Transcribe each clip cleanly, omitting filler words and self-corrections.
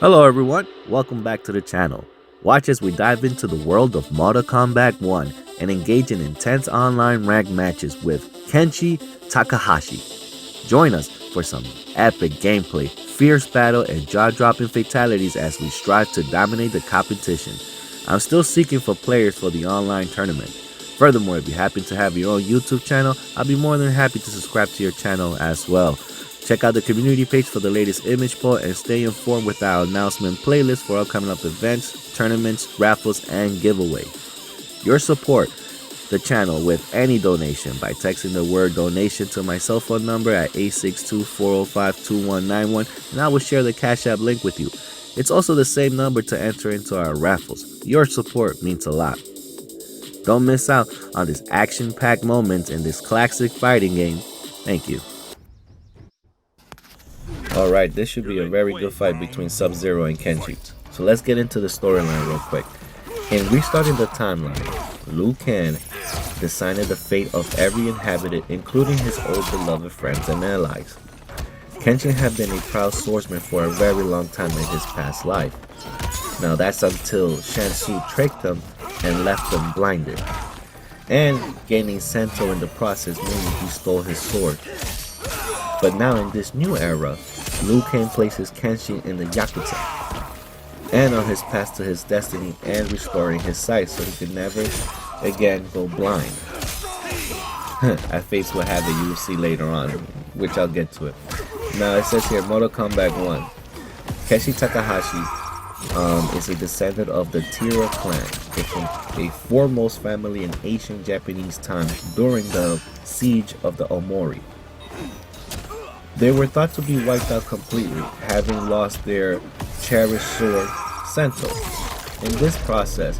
Hello everyone, welcome back to the channel. Watch as we dive into the world of Mortal Kombat 1 and engage in intense online ranked matches with Kenshi Takahashi. Join us for some epic gameplay, fierce battle, and jaw-dropping fatalities as we strive to dominate the competition. I'm still seeking for players for the online tournament. Furthermore, if you happen to have your own YouTube channel, I'll be more than happy to subscribe to your channel as well. Check out the community page for the latest image poll and stay informed with our announcement playlist for upcoming events, tournaments, raffles, and giveaway. Your support the channel with any donation by texting the word donation to my cell phone number at 862-405-2191 and I will share the Cash App link with you. It's also the same number to enter into our raffles. Your support means a lot. Don't miss out on this action-packed moments in this classic fighting game. Thank you. Alright, this should be a very good fight between Sub-Zero and Kenshi. So let's get into the storyline real quick. In restarting the timeline, Liu Kang decided the fate of every inhabitant, including his old beloved friends and allies. Kenshi had been a proud swordsman for a very long time in his past life. Now that's until Shansu tricked him and left him blinded. And gaining Sento in the process, meaning he stole his sword. But now in this new era, Liu Kang places Kenshi in the Yakuza and on his path to his destiny and restoring his sight so he could never again go blind. I face will have it, you will see later on, which I'll get to it. Now it says here, Mortal Kombat 1. Kenshi Takahashi is a descendant of the Tira clan, a foremost family in ancient Japanese times during the siege of the Omori. They were thought to be wiped out completely, having lost their cherished sword, Sento, in this process,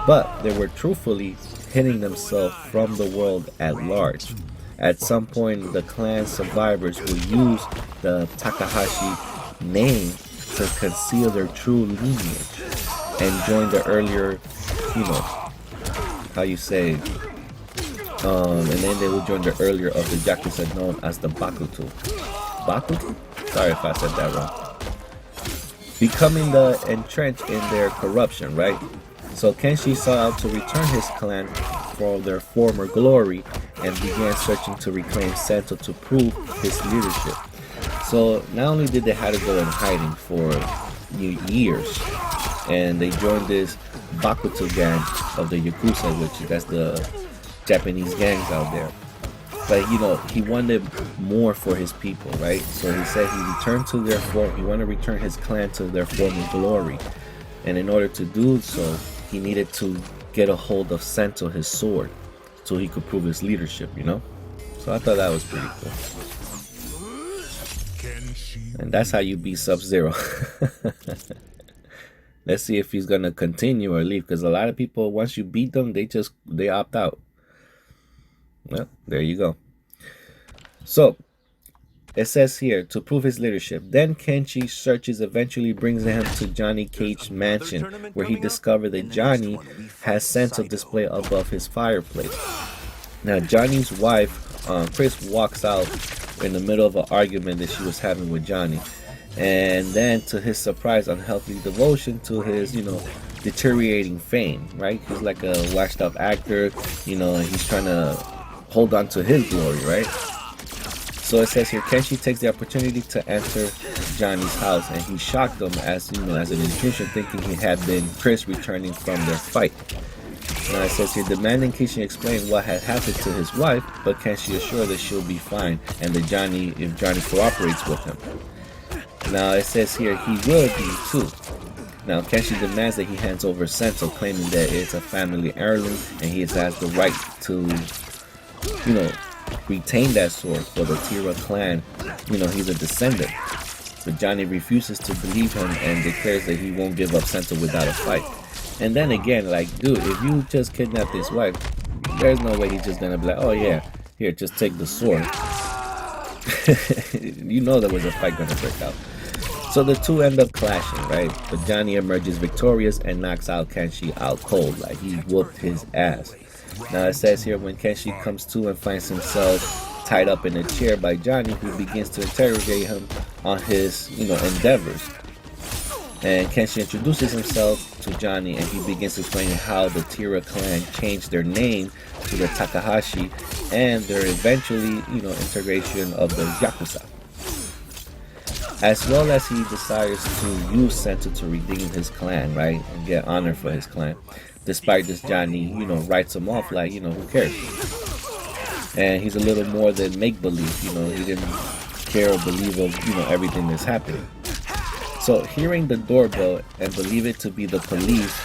but they were truthfully hiding themselves from the world at large. At some point, the clan survivors would use the Takahashi name to conceal their true lineage and join the earlier, and then they would join the earlier of the Yakuza known as the Bakuto. Bakuto? Sorry if I said that wrong. Becoming the entrenched in their corruption, right? So Kenshi sought out to return his clan for their former glory and began searching to reclaim Sento to prove his leadership. So not only did they have to go in hiding for years, and they joined this Bakuto gang of the Yakuza, which that's the Japanese gangs out there. But he wanted more for his people, right? So he said he wanted to return his clan to their former glory. And in order to do so, he needed to get a hold of Sento, his sword, so he could prove his leadership, So I thought that was pretty cool. And that's how you beat Sub-Zero. Let's see if he's gonna continue or leave, because a lot of people, once you beat them, they opt out. Well, there you go. So it says here, to prove his leadership, then Kenshi searches eventually brings him to Johnny Cage's mansion, where he discovered that Johnny has Sento displayed above his fireplace. Now Johnny's wife, Chris, walks out in the middle of an argument that she was having with Johnny, and then to his surprise, unhealthy devotion to his deteriorating fame, right? He's like a washed up actor, and he's trying to hold on to his glory, right? So it says here, Kenshi takes the opportunity to enter Johnny's house, and he shocked him as an intrusion, thinking he had been Chris returning from their fight. Now it says here, demanding Kenshi explain what had happened to his wife, but Kenshi assured that she'll be fine, and that if Johnny cooperates with him. Now it says here, he will be too. Now Kenshi demands that he hands over Sento, claiming that it's a family heirloom, and he has the right to retain that sword for the Tira clan. He's a descendant. But Johnny refuses to believe him and declares that he won't give up Sento without a fight. And then again, dude, if you just kidnapped his wife, there's no way he's just gonna be like, oh yeah, here, just take the sword. There was a fight gonna break out. So the two end up clashing, right? But Johnny emerges victorious and knocks out Kenshi out cold, he whooped his ass. Now it says here, when Kenshi comes to and finds himself tied up in a chair by Johnny, who begins to interrogate him on his, endeavors. And Kenshi introduces himself to Johnny, and he begins explaining how the Tira clan changed their name to the Takahashi and their eventually, integration of the Yakuza. As well as he desires to use Sento to redeem his clan, right? And get honor for his clan. Despite this, Johnny, writes him off like, who cares? And he's a little more than make-believe, he didn't care or believe of, everything that's happening. So hearing the doorbell and believe it to be the police,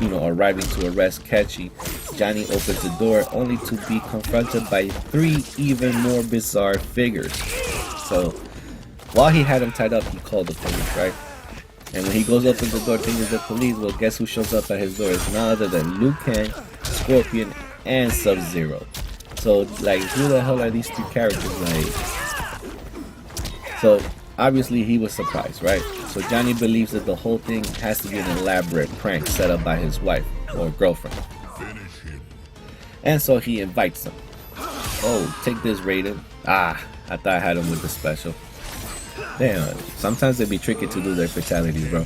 arriving to arrest Kenshi, Johnny opens the door only to be confronted by 3 even more bizarre figures. So while he had him tied up, he called the police, right? And when he goes up to the door thinking it's the police, well, guess who shows up at his door? It's none other than Liu Kang, Scorpion, and Sub-Zero. So, like, who the hell are these 3 characters? Like, so obviously he was surprised, right? So Johnny believes that the whole thing has to be an elaborate prank set up by his wife or girlfriend. And so he invites them. Oh, take this, Raiden. I thought I had him with the special. Damn, sometimes it'd be tricky to do their fatalities, bro.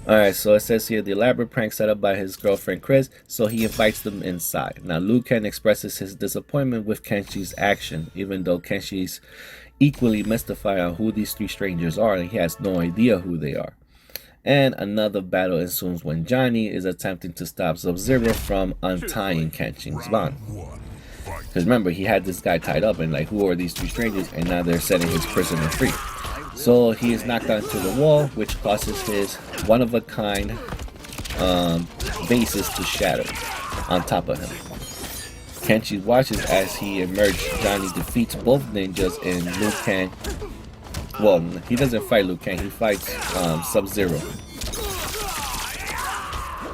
Alright, so it says here, the elaborate prank set up by his girlfriend Chris, so he invites them inside. Now, Liu Kang expresses his disappointment with Kenshi's action, even though Kenshi's equally mystified on who these 3 strangers are, and he has no idea who they are. And another battle ensues when Johnny is attempting to stop Sub-Zero from untying Kenshi's bond. Because remember, he had this guy tied up, and like, who are these 3 strangers? And now they're setting his prisoner free. So he is knocked onto the wall, which causes his one-of-a-kind bases to shatter on top of him. Kenshi watches as he emerges. Johnny defeats both ninjas, and Liu Kang, well, he doesn't fight Liu Kang, he fights Sub-Zero.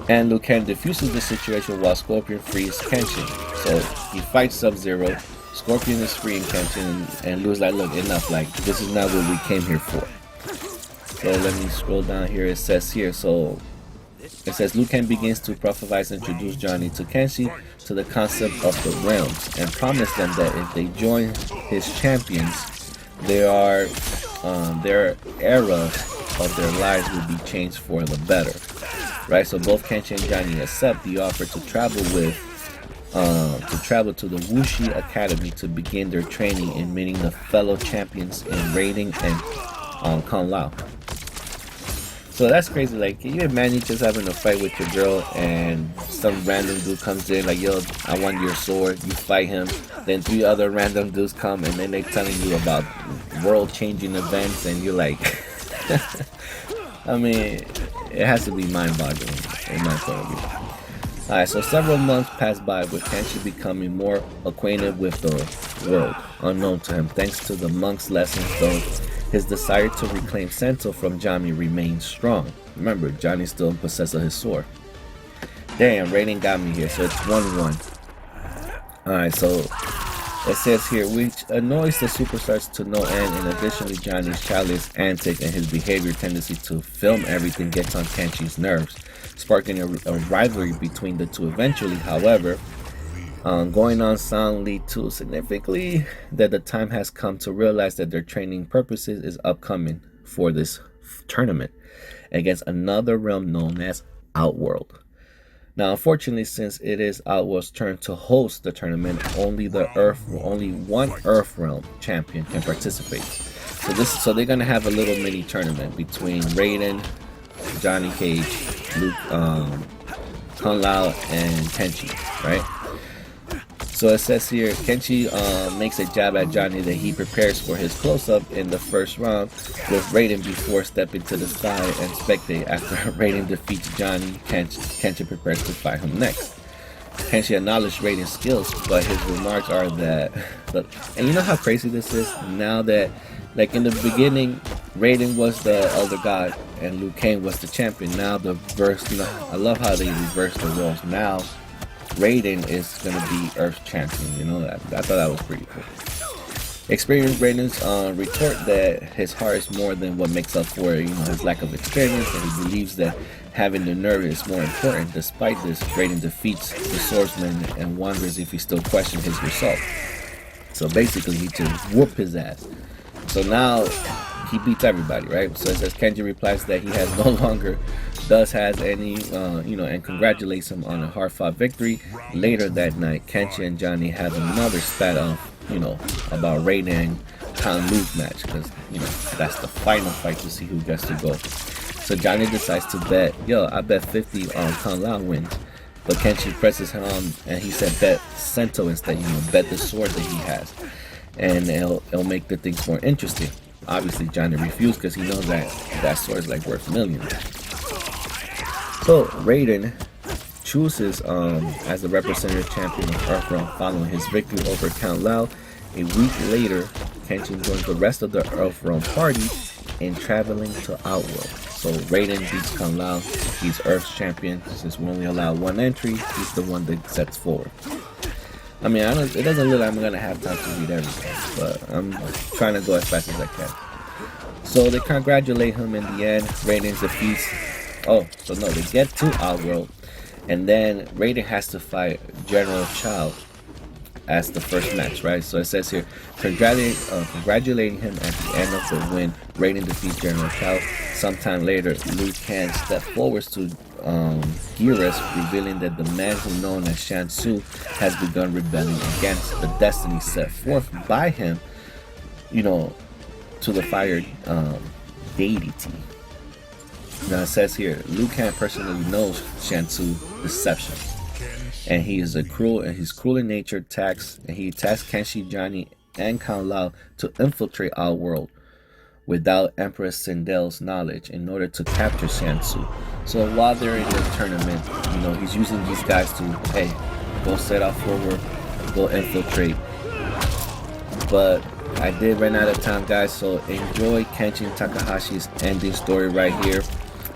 And Liu Kang diffuses the situation while Scorpion frees Kenshi. So he fights Sub-Zero, Scorpion is freeing Kenshi, and Liu's like, look, enough, like, this is not what we came here for. So let me scroll down here, it says here, so it says Liu Kang begins to prophesize and introduce Johnny to Kenshi to the concept of the realms, and promise them that if they join his champions, their era of their lives will be changed for the better. Right, so both Kenshi and Johnny accept the offer to travel to the Wuxi Academy to begin their training in meeting the fellow champions in Raiden and Kung Lao. So that's crazy. Like, can you imagine just having a fight with your girl and some random dude comes in like, yo, I want your sword, you fight him, then 3 other random dudes come and then they're telling you about world-changing events, and you're like, I mean, it has to be mind-boggling in my point of view. Alright, so several months pass by with Kenshi becoming more acquainted with the world unknown to him thanks to the monk's lessons, though his desire to reclaim Sento from Johnny remains strong. Remember, Johnny's still in possession of his sword. Damn, Raiden got me here, so it's 1-1. Alright, so it says here, which annoys the superstars to no end, and additionally Johnny's childish antic and his behavior tendency to film everything gets on Kenshi's nerves, sparking a rivalry between the two. Eventually, however, going on soundly too significantly that the time has come to realize that their training purposes is upcoming for this tournament against another realm known as Outworld. Now, unfortunately, since it is Outworld's turn to host the tournament, only one Earth realm champion can participate. So they're gonna have a little mini tournament between Raiden, Johnny Cage, Luke, Kung Lao, and Kenshi, right? So it says here, Kenshi makes a jab at Johnny that he prepares for his close-up in the first round with Raiden before stepping to the side and spectate. After Raiden defeats Johnny, Kenshi prepares to fight him next. Kenshi acknowledged Raiden's skills, but his remarks are that, and you know how crazy this is? Now that, like in the beginning, Raiden was the elder god and Liu Kang was the champion. Now the verse, I love how they reversed the roles. Now Raiden is going to be Earth champion, I thought that was pretty cool. Experienced Raiden's retort that his heart is more than what makes up for his lack of experience, and he believes that having the nerve is more important. Despite this, Raiden defeats the swordsman and wonders if he still questions his result. So basically he just whooped his ass. So now he beats everybody, right? So it says Kenji replies that he has no longer has any, and congratulates him on a hard-fought victory. Later that night, Kenshi and Johnny have another spat of, about Raiden and Khan Luke match, because, that's the final fight to see who gets to go. So Johnny decides to bet, I bet 50 on Khan Lao wins. But Kenshi presses him on, and he said bet Sento instead, bet the sword that he has. And it'll make the things more interesting. Obviously, Johnny refused because he knows that sword is like worth millions. So Raiden chooses as the representative champion of Earthrealm following his victory over Count Lao. A week later, Kenshin joins the rest of the Earthrealm party in traveling to Outworld. So Raiden beats Count Lao. He's Earth's champion. Since we only allow one entry, he's the one that sets forward. I mean, it doesn't look like I'm gonna have time to read everything, but I'm trying to go as fast as I can. So they congratulate him in the end. Raiden defeats. They get to Outworld, and then Raiden has to fight General Chao as the first match, right? So it says here, congratulating him at the end of the win, Raiden defeats General Chao. Sometime later, Liu Kang steps forwards to Geras, revealing that the man who known as Shan Tzu has begun rebelling against the destiny set forth by him, to the fire deity. Now it says here, Liu Kang personally knows Shan Tzu's deception, and he's cruel in nature. He tasks Kenshi, Johnny, and Kang Lao to infiltrate our world without Empress Sindel's knowledge in order to capture Shan Tzu. So while they're in the tournament, he's using these guys to, hey, go set out forward, go infiltrate. But I did run out of time, guys, so enjoy Kenshi Takahashi's ending story right here.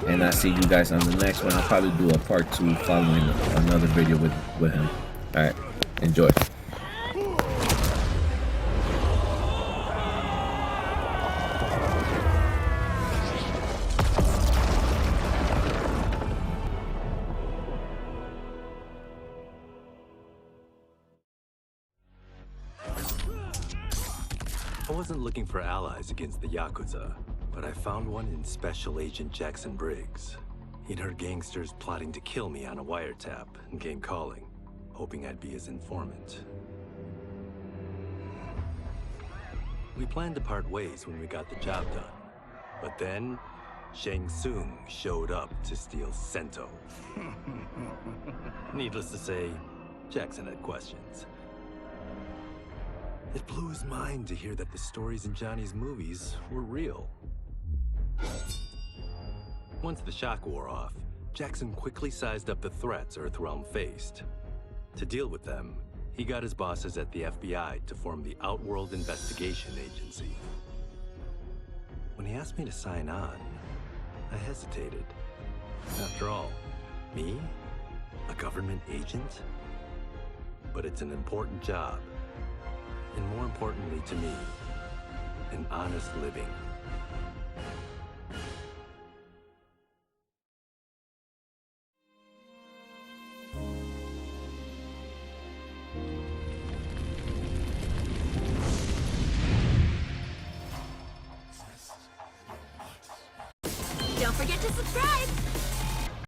And I'll see you guys on the next one. I'll probably do a part 2 following another video with him. Alright, enjoy. I wasn't looking for allies against the Yakuza, but I found one in Special Agent Jackson Briggs. He'd heard gangsters plotting to kill me on a wiretap and came calling, hoping I'd be his informant. We planned to part ways when we got the job done, but then Shang Tsung showed up to steal Sento. Needless to say, Jackson had questions. It blew his mind to hear that the stories in Johnny's movies were real. Once the shock wore off, Jackson quickly sized up the threats Earthrealm faced. To deal with them, he got his bosses at the FBI to form the Outworld Investigation Agency. When he asked me to sign on, I hesitated. After all, me? A government agent? But it's an important job. And more importantly to me, an honest living. Don't forget to subscribe!